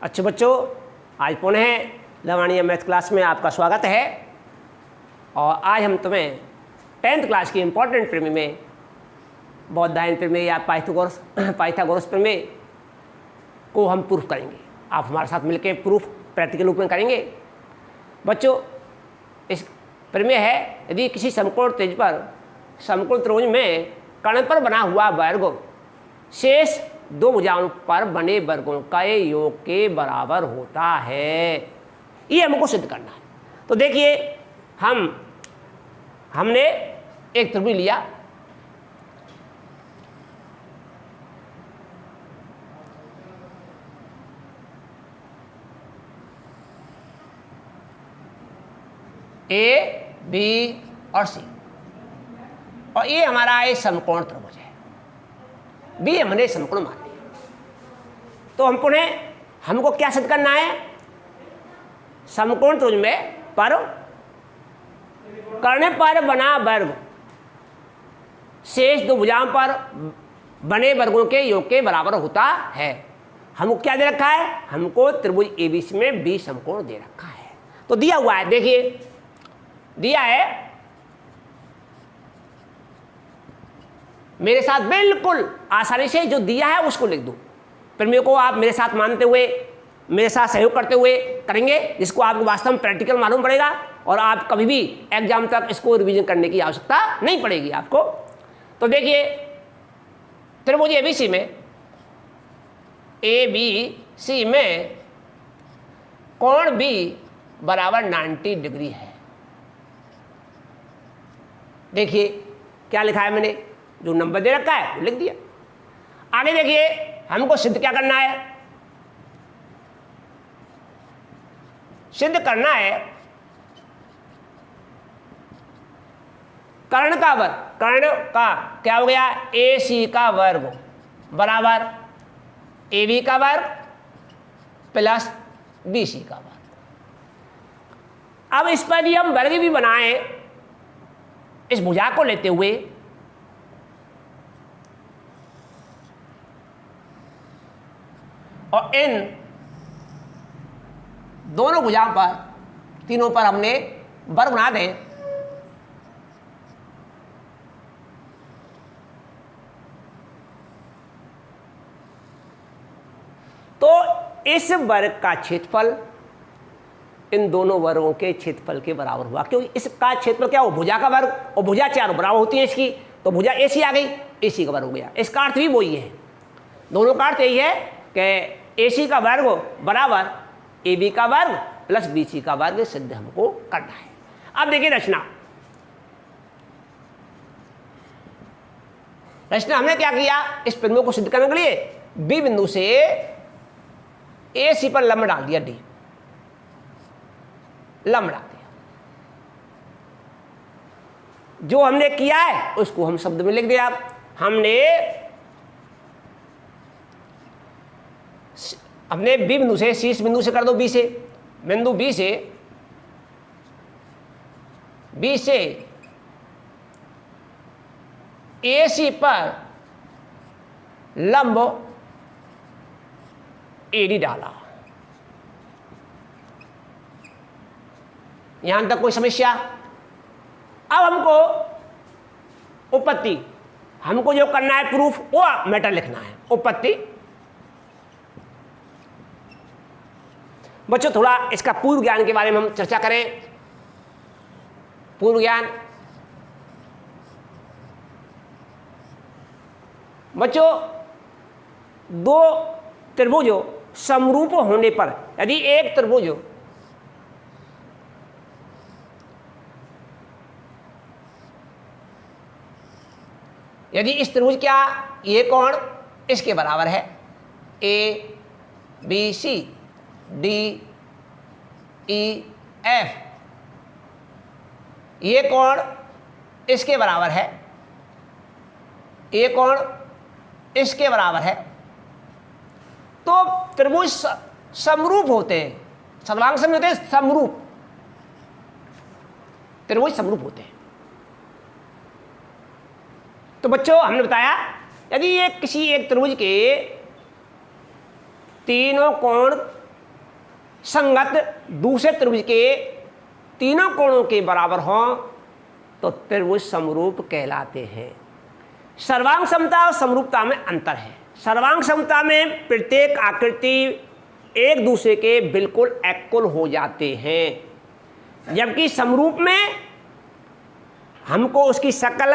अच्छे बच्चों, आज पुनः लवाणिया मैथ क्लास में आपका स्वागत है। और आज हम तुम्हें 10th क्लास की इम्पोर्टेंट प्रमेय में बौद्धायन प्रमेय या पाइथागोरस प्रमेय को हम प्रूफ करेंगे। आप हमारे साथ मिलकर प्रूफ प्रैक्टिकल रूप में करेंगे। बच्चों, इस प्रमेय है, यदि किसी समकोण त्रिज्य पर समकोण त्रिभुज में कर्ण पर बना हुआ वर्ग शेष दो भुजाओं पर बने वर्गों का योग के बराबर होता है, ये हमको सिद्ध करना है। तो देखिए, हमने एक त्रिभुज लिया, ए, बी और सी, और ये हमारा एक समकोण त्रिभुज है। बी हमने समकोण मान लिया। तो हमको क्या सिद्ध करना है? समकोण त्रिभुज में कर्ण पर बना वर्ग शेष दो भुजाओं पर बने वर्गों के योग के बराबर होता है। हमको क्या दे रखा है? हमको त्रिभुज एबीसी में बी समकोण दे रखा है। तो दिया हुआ है, देखिए दिया है, मेरे साथ बिल्कुल आसानी से जो दिया है उसको लिख दो। प्रमेय को आप मेरे साथ मानते हुए, मेरे साथ सहयोग करते हुए करेंगे, जिसको आपको वास्तव में प्रैक्टिकल मालूम पड़ेगा और आप कभी भी एग्जाम तक इसको रिवीजन करने की आवश्यकता नहीं पड़ेगी आपको। तो देखिए, त्रिभुज एबीसी में कोण बी बराबर 90 डिग्री है। देखिए क्या लिखा है, मैंने जो नंबर दे रखा है वो लिख दिया। आगे देखिए, हमको सिद्ध क्या करना है? सिद्ध करना है कर्ण का वर्ग, कर्ण का क्या हो गया? ए सी का वर्ग बराबर ए बी का वर्ग प्लस बी सी का वर्ग। अब इस पर ही हम वर्ग भी बनाए, इस भुजा को लेते हुए और इन दोनों भुजाओं पर, तीनों पर हमने वर्ग बना दें। तो इस वर्ग का क्षेत्रफल इन दोनों वर्गों के क्षेत्रफल के बराबर हुआ, क्योंकि इसका क्षेत्रफल क्या हो? भुजा का वर्ग, और भुजा चारों बराबर होती है इसकी, तो भुजा एसी आ गई, एसी का वर्ग हो गया। इसका अर्थ भी वही है, दोनों का अर्थ यही है कि एसी का वर्ग बराबर ए बी का वर्ग प्लस बी सी का वर्ग सिद्ध हमको करना है। अब देखिए रचना हमने क्या किया? इस प्रमेय को सिद्ध करने के लिए बी बिंदु से ए सी पर लंब डाल दिया, डी लंब डाल दिया। जो हमने किया है उसको हम शब्द में लिख दिया। हमने बी बिंदु से, शीर्ष बिंदु से कर दो, बी से, बिंदु बी से ए सी पर लंब एडी डाला। यहां तक कोई समस्या? अब हमको उपपत्ति, हमको जो करना है प्रूफ, वो मैटर लिखना है। उपपत्ति बच्चों, थोड़ा इसका पूर्व ज्ञान के बारे में हम चर्चा करें। पूर्व ज्ञान बच्चों, दो त्रिभुजों समरूप होने पर, यदि एक त्रिभुज यदि इस त्रिभुज क्या, ये कोण इसके बराबर है, A B C D E F, ये कोण इसके बराबर है, ये कोण इसके बराबर है, तो त्रिभुज समरूप होते हैं। समलांग समरूप होते हैं, समरूप त्रिभुज समरूप होते हैं। तो बच्चों, हमने बताया यदि ये किसी एक त्रिभुज के तीनों कोण संगत दूसरे त्रिभुज के तीनों कोणों के बराबर हों तो त्रिभुज समरूप कहलाते हैं। सर्वांग समता और समरूपता में अंतर है। सर्वांग समता में प्रत्येक आकृति एक दूसरे के बिल्कुल इक्वल हो जाते हैं, जबकि समरूप में हमको उसकी शक्ल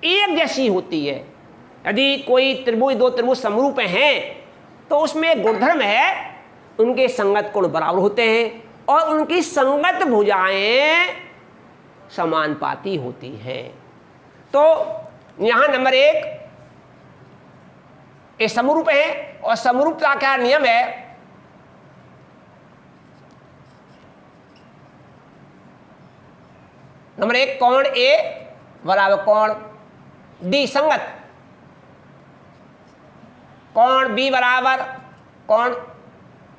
एक जैसी होती है। यदि कोई त्रिभुज, दो त्रिभुज समरूप हैं तो उसमें एक गुणधर्म है, उनके संगत कोण बराबर होते हैं और उनकी संगत भुजाएं समानुपाती होती हैं। तो यहाँ नंबर 1 ये समरूप है, और समरूपता का नियम है नंबर 1 कोण ए बराबर कोण डी संगत, कोण बी बराबर कोण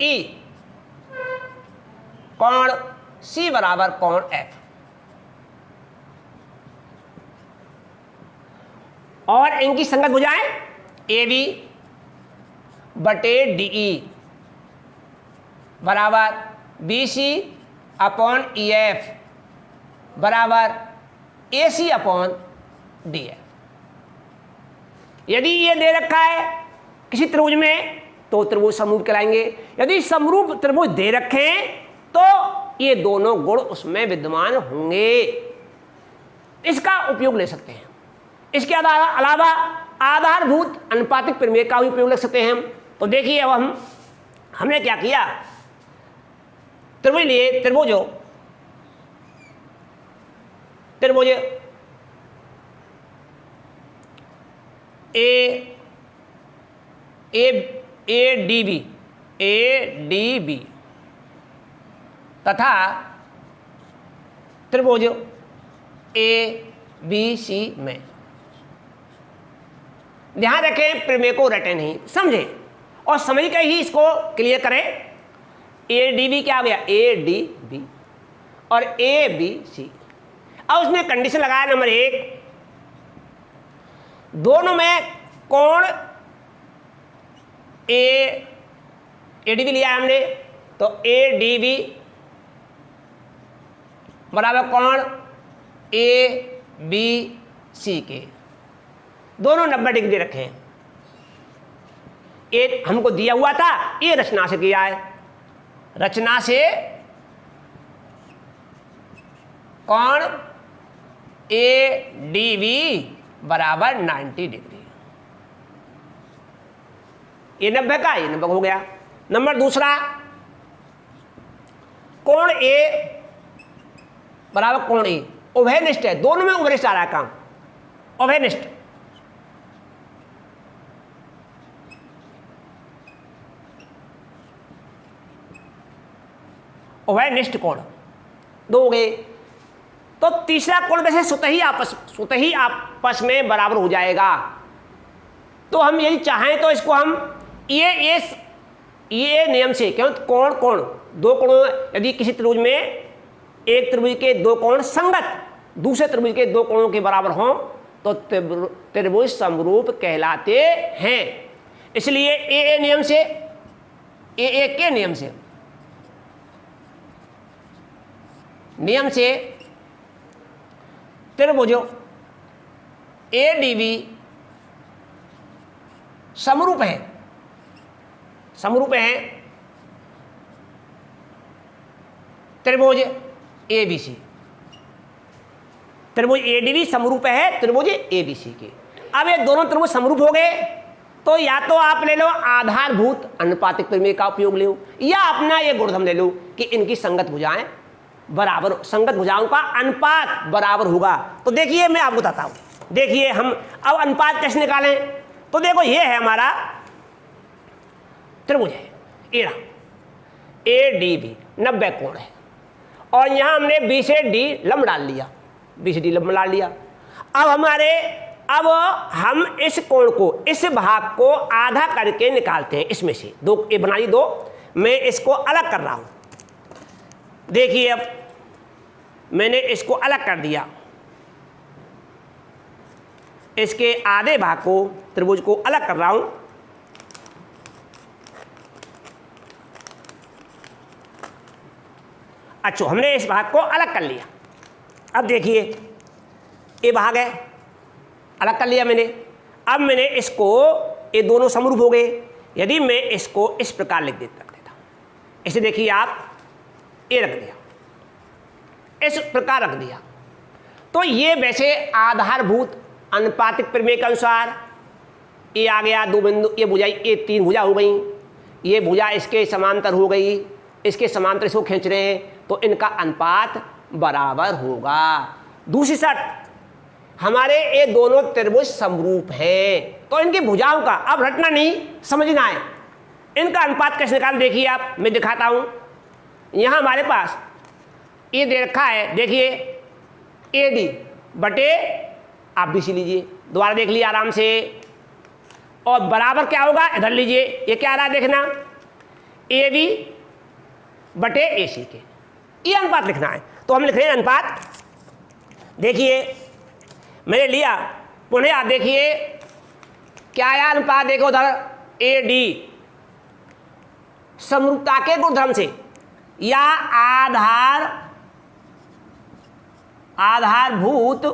ई, कोण सी बराबर कोण एफ। और इनकी संगत भुजाएं ए बी बटे डी ई बराबर B C upon E F बराबर A C upon D F. यदि ये दे रखा है किसी त्रिभुज में तो त्रिभुज समरूप कहलाएंगे। यदि समरूप त्रिभुज दे रखे तो ये दोनों गुण उसमें विद्यमान होंगे। इसका उपयोग ले सकते हैं। इसके अलावा आधारभूत अनुपातिक प्रमेय का भी उपयोग ले सकते हैं हम। तो देखिए अब हमने क्या किया, त्रिभुज लिए, त्रिभुज ए डी बी तथा त्रिभुज ए बी सी में। ध्यान रखें, प्रमेय को रटे नहीं, समझे और समझ कर ही इसको क्लियर करें। ए डी बी क्या हो गया, ए डी बी और ए बी सी। अब उसमें कंडीशन लगाया नंबर 1, दोनों में कोण ए डी बी लिया हमने, तो ए डी बी बराबर कोण ए बी सी के, दोनों 90 डिग्री रखे हैं। ये हमको दिया हुआ था, ये रचना से किया है। रचना से कोण ए डी बी बराबर 90 डिग्री, ये 90 का, ये 90 हो गया। नंबर दूसरा, कोण ए बराबर कोण ए, उभयनिष्ठ है, दोनों में उभयनिष्ठ आ रहा है काम, उभयनिष्ठ। उभयनिष्ठ कोण दो हो गए। तो तीसरा कोण वैसे स्वतः ही आपस में बराबर हो जाएगा। तो हम यदि चाहें तो इसको हम ये नियम से, क्यों कोण दो कोणों, यदि किसी त्रिभुज में एक त्रिभुज के दो कोण संगत दूसरे त्रिभुज के दो कोणों के बराबर हों तो त्रिभुज समरूप कहलाते हैं। इसलिए ए नियम से, ए के नियम से त्रिभुज ए डी बी समरूप है त्रिभुज ए बी सी। त्रिभुज ए डी बी समरूप है त्रिभुज ए बी सी के। अब ये दोनों त्रिभुज समरूप हो गए तो या तो आप ले लो आधारभूत अनुपातिक प्रमेय का उपयोग ले लो, या अपना ये गुणधर्म ले लो कि इनकी संगत भुजाएं बराबर, संगत भुजाओं का अनुपात बराबर होगा। तो देखिए मैं आपको बताता हूं, देखिए हम अब अनुपात कैसे निकालें। तो देखो ये है हमारा त्रिभुज है, ए डी बी 90 कोण है, और यहां हमने बी से डी लंब डाल लिया, बी से डी लंब डाल लिया। अब हम इस कोण को, इस भाग को आधा करके निकालते हैं। इसमें से दो ये बनाई दो, मैं इसको अलग कर रहा हूं। देखिए अब मैंने इसको अलग कर दिया, इसके आधे भाग को, त्रिभुज को अलग कर रहा हूं। अच्छा, हमने इस भाग को अलग कर लिया। अब देखिए ये भाग है, अलग कर लिया मैंने। अब मैंने इसको, ये दोनों समरूप हो गए। यदि मैं इसको इस प्रकार लिख देता, इसे देखिए आप, ये रख दिया, इस प्रकार रख दिया, तो ये वैसे आधारभूत अनुपातिक प्रमेय के अनुसार ये आ गया 2 बिंदु, ये भुजा, ये 3 भुजा हो गई, ये भुजा इसके समांतर हो गई, इसके समांतर इसको खींच रहे हैं, तो इनका अनुपात बराबर होगा। दूसरी शर्त, हमारे ये दोनों त्रिभुज समरूप हैं, तो इनकी भुजाओं का अब रटना नहीं, समझना है। इनका अनुपात कैसे निकाल, देखिए आप, मैं दिखाता हूं। यहां हमारे पास ये दे रखा है, देखिए AD बटे, आप BC लीजिए, दोबारा देख लीजिए आराम से, और बराबर क्या होगा, इधर लीजिए, ये क्या आ रहा है देखना, AB बटे AC के, ये अनुपात लिखना है। तो हम लिख रहे हैं अनुपात, देखिए मैंने लिया, पुनः आप देखिए क्या आया अनुपात, देखो उधर AD समरूपता के गुणधर्म से या आधारभूत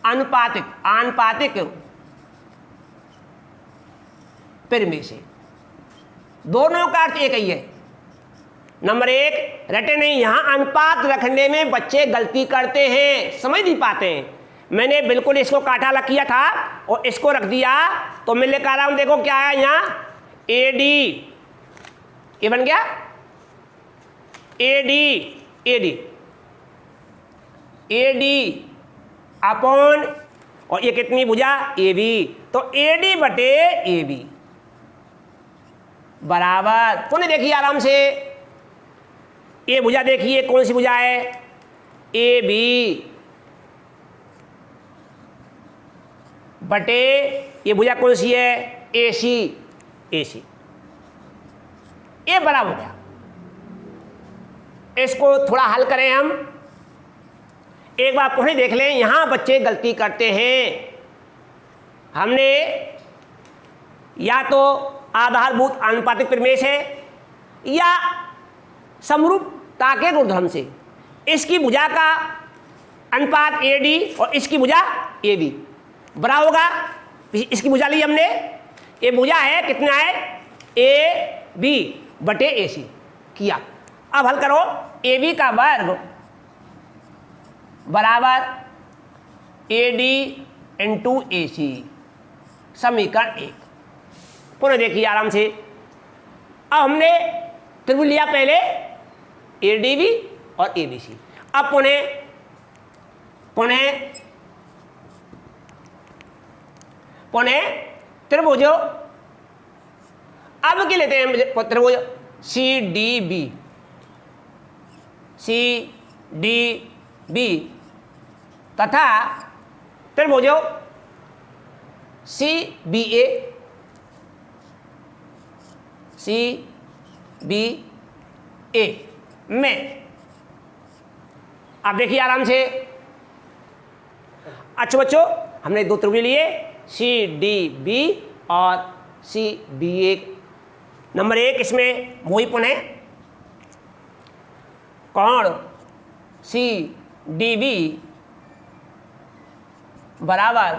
आनुपातिक प्रमेय से, दोनों का अर्थ एक ही है। नंबर 1 रटे नहीं, यहां अनुपात रखने में बच्चे गलती करते हैं, समझ नहीं पाते हैं। मैंने बिल्कुल इसको काटा अलग किया था और इसको रख दिया, तो मैं लेकर आ रहा हूं, देखो क्या है यहाँ, AD, ये बन गया AD अपॉन, और ये कितनी भुजा, AB, तो AD बटे AB बराबर, पुनः देखिए आराम से, ये भुजा देखिए कौन सी भुजा है, AB बटे, ये भुजा कौन सी है, AC, ये बराबर हो गया। इसको थोड़ा हल करें हम, एक बार पुनः देख लें, यहां बच्चे गलती करते हैं। हमने या तो आधारभूत आनुपातिक प्रमेय से या समरूपता के गुणधर्म से इसकी भुजा का अनुपात AD और इसकी भुजा AB बराबर होगा। इसकी भुजा ली हमने, ये भुजा है, कितना है, AB बटे AC किया। अब हल करो, AB का वर्ग बराबर AD इंटू AC, समीकरण 1। पुनः देखिए आराम से, अब हमने त्रिभुज लिया पहले ADB और ABC, अब पुनः त्रिभुज, अब क्या लेते हैं त्रिभुज CDB तथा त्रिभुज CBA में, अब देखिए आराम से। अच्छा बच्चों, हमने 2 त्रिभुज लिए, CDB और CBA। नंबर 1 इसमें वही पुनः कोण CDB बराबर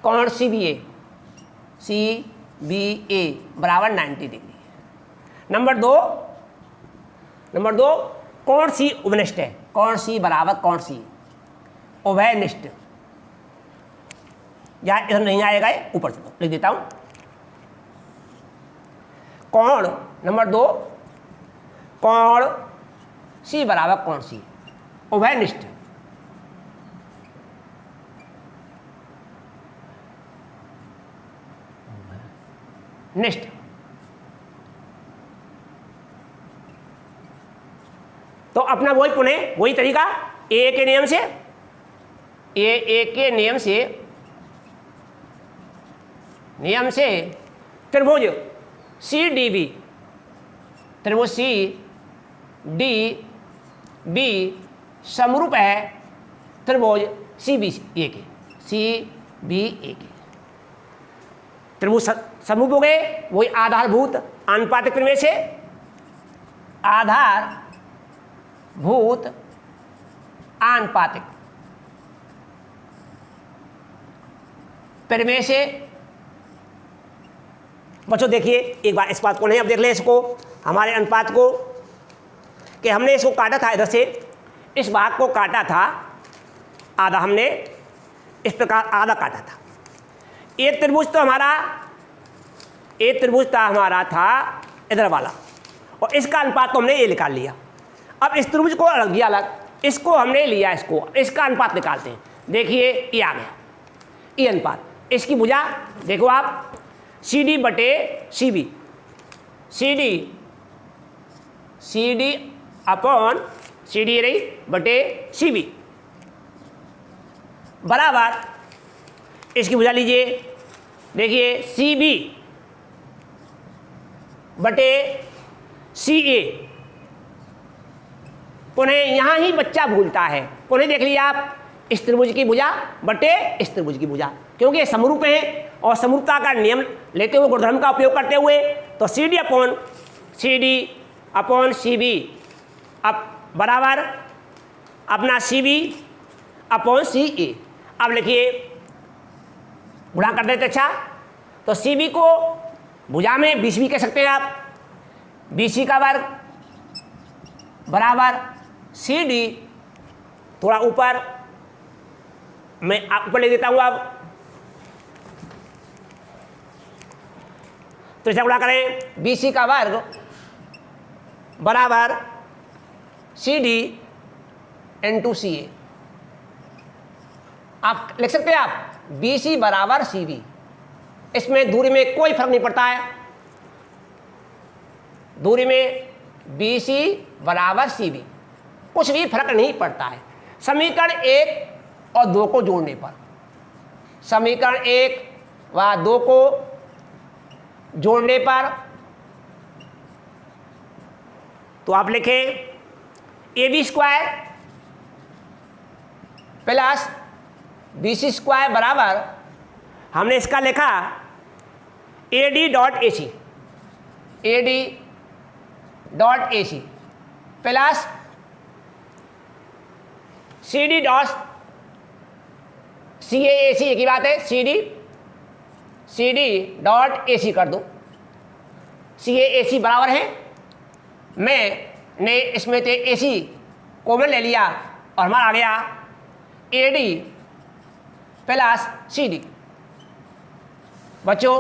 कोण CBA बराबर 90 डिग्री। नंबर 2 कोण C उभयनिष्ठ है, कोण C बराबर कोण C उभयनिष्ठ, यहाँ इधर नहीं आएगा, ऊपर चलो लिख देता हूं। कोण नंबर 2 कोण C बराबर कोण C उभयनिष्ठ, निष्ठ। तो अपना वही पुनः वही तरीका, ए के नियम से त्रिभुज CDB, त्रिभुज CDB समरूप है त्रिभुज CBA के, त्रिभुज समरूप हो गए। वही आधारभूत आनुपातिक प्रमेय से, आधारभूत भूत आनुपातिक प्रमेय से। बच्चों देखिए एक बार इस बात को नहीं, अब देख लें इसको, हमारे अनुपात को, कि हमने इसको काटा था, इधर से इस भाग को काटा था आधा, हमने इस प्रकार आधा काटा था। एक त्रिभुज तो हमारा, एक त्रिभुज था हमारा था इधर वाला, और इसका अनुपात तो हमने ये निकाल लिया। अब इस त्रिभुज को अलग दिया अलग, इसको हमने लिया, इसको, इसका अनुपात निकालते हैं। देखिए ये आ गया, ये अनुपात, इसकी भुजा देखो आप, सी डी बटे C B, C D upon C D रही बटे सी बी बराबर, इसकी भुजा लीजिए, देखिए सी बी बटे सी ए। पुनः यहाँ ही बच्चा भूलता है, पुनः देख लिया आप, इस त्रिभुज की भुजा बटे इस त्रिभुज की भुजा, क्योंकि ये समरूप हैं और समरूपता का नियम लेते हुए, गुणधर्म का उपयोग करते हुए, तो C D upon C B अब बराबर अपना सी बी अपॉन सी ए। अब लिखिए गुणा कर देते, अच्छा तो सी बी को भुजा में बीस भी कह सकते हैं आप, बीसी का वर्ग बराबर सी डी, थोड़ा ऊपर मैं ऊपर ले देता हूँ अब, तो इसे गुणा करें, बीसी का वर्ग बराबर सी डी इंटू सी ए। आप लिख सकते हैं आप बीसी बराबर सी बी, इसमें दूरी में कोई फर्क नहीं पड़ता है, दूरी में बीसी बराबर सी बी कुछ भी फर्क नहीं पड़ता है। समीकरण 1 और 2 को जोड़ने पर, समीकरण 1 व 2 को जोड़ने पर, तो आप लिखें A B square plus B C square बराबर, हमने इसका लिखा A D dot A C, A D dot A C plus C D dot C A C, एक ही बात है, सी डी डॉट ए सी कर दो, सी ए सी बराबर है, मैंने इसमें से ए सी कॉमन ले लिया और हमारा आ गया A D plus C D. बच्चों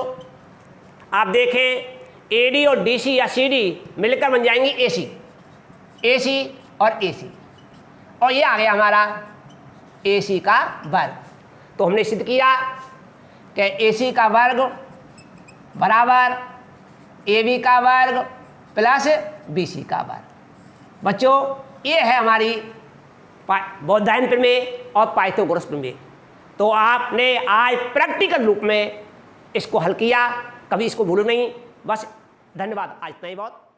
आप देखें ए डी और डी सी या सी डी मिलकर बन जाएंगी ए सी और ए सी, और ये आ गया हमारा ए सी का वर्ग। तो हमने सिद्ध किया कि ए सी का वर्ग बराबर ए बी का वर्ग प्लस बी सी का वर्ग। बच्चों ये है हमारी बौद्धायन प्रमेय और पाइथागोरस प्रमेय। तो आपने आज प्रैक्टिकल रूप में इसको हल किया, कभी इसको भूलो नहीं। बस धन्यवाद, आज इतना ही बहुत।